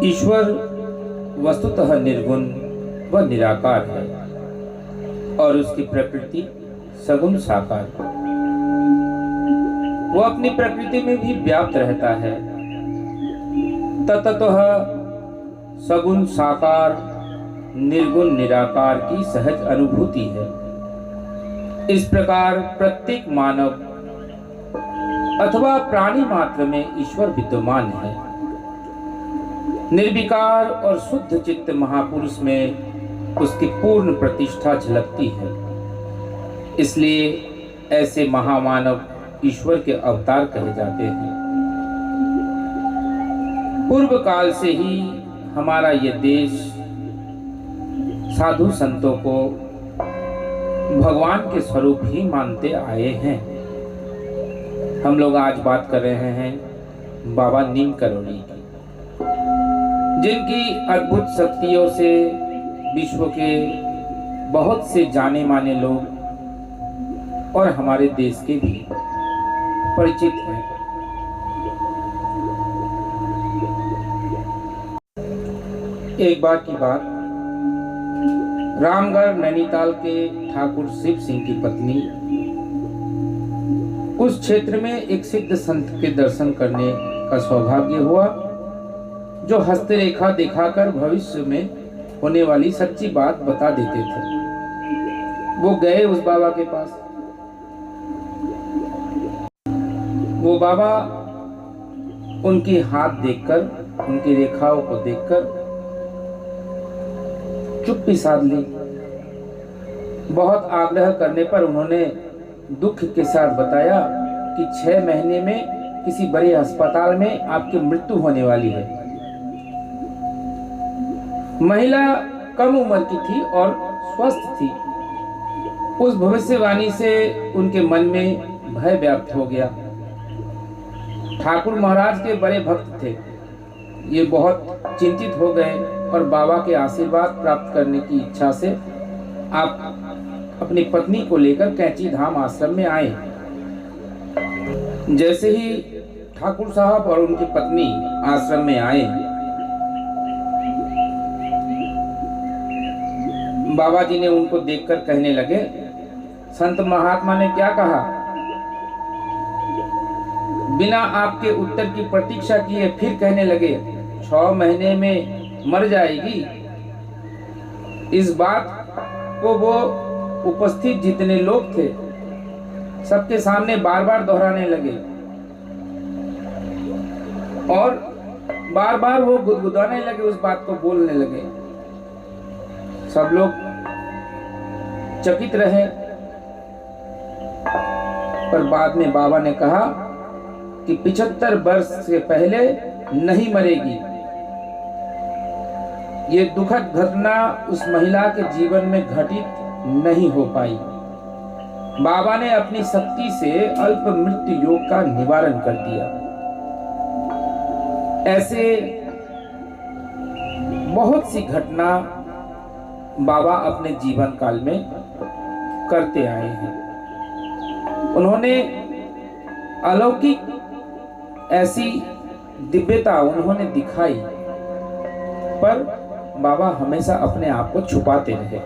ईश्वर वस्तुतः निर्गुण व निराकार है और उसकी प्रकृति सगुण साकार है। वो अपनी प्रकृति में भी व्याप्त रहता है। ततः सगुण साकार निर्गुण निराकार की सहज अनुभूति है। इस प्रकार प्रत्येक मानव अथवा प्राणी मात्र में ईश्वर विद्यमान है। निर्विकार और शुद्ध चित्त महापुरुष में उसकी पूर्ण प्रतिष्ठा झलकती है। इसलिए ऐसे महामानव ईश्वर के अवतार कहे जाते हैं। पूर्व काल से ही हमारा यह देश साधु संतों को भगवान के स्वरूप ही मानते आए हैं। हम लोग आज बात कर रहे हैं बाबा नीम करोली की, जिनकी अद्भुत शक्तियों से विश्व के बहुत से जाने माने लोग और हमारे देश के भी परिचित हैं। एक बार की बात, रामगढ़ नैनीताल के ठाकुर शिव सिंह की पत्नी उस क्षेत्र में एक सिद्ध संत के दर्शन करने का सौभाग्य हुआ, जो हस्तरेखा दिखाकर भविष्य में होने वाली सच्ची बात बता देते थे। वो गए उस बाबा के पास। वो बाबा उनकी हाथ देखकर, उनकी रेखाओं को देखकर चुप्पी साध ली। बहुत आग्रह करने पर उन्होंने दुख के साथ बताया कि 6 महीने में किसी बड़े अस्पताल में आपकी मृत्यु होने वाली है। महिला कम उम्र की थी और स्वस्थ थी। उस भविष्यवाणी से उनके मन में भय व्याप्त हो गया। ठाकुर महाराज के बड़े भक्त थे। ये बहुत चिंतित हो गए और बाबा के आशीर्वाद प्राप्त करने की इच्छा से आप अपनी पत्नी को लेकर कैंची धाम आश्रम में आए। जैसे ही ठाकुर साहब और उनकी पत्नी आश्रम में आए, बाबा जी ने उनको देखकर कहने लगे, संत महात्मा ने क्या कहा? बिना आपके उत्तर की प्रतीक्षा किए फिर कहने लगे 6 महीने में मर जाएगी। इस बात को वो उपस्थित जितने लोग थे सबके सामने बार बार दोहराने लगे और बार बार वो गुदगुदाने लगे, उस बात को बोलने लगे। सब लोग चकित रहे, पर बाद में बाबा ने कहा कि 75 वर्ष से पहले नहीं मरेगी। ये दुखद घटना उस महिला के जीवन में घटित नहीं हो पाई। बाबा ने अपनी शक्ति से अल्प मृत्यु योग का निवारण कर दिया। ऐसे बहुत सी घटना बाबा अपने जीवन काल में करते आए हैं। उन्होंने अलौकिक ऐसी दिव्यता उन्होंने दिखाई, पर बाबा हमेशा अपने आप को छुपाते रहे।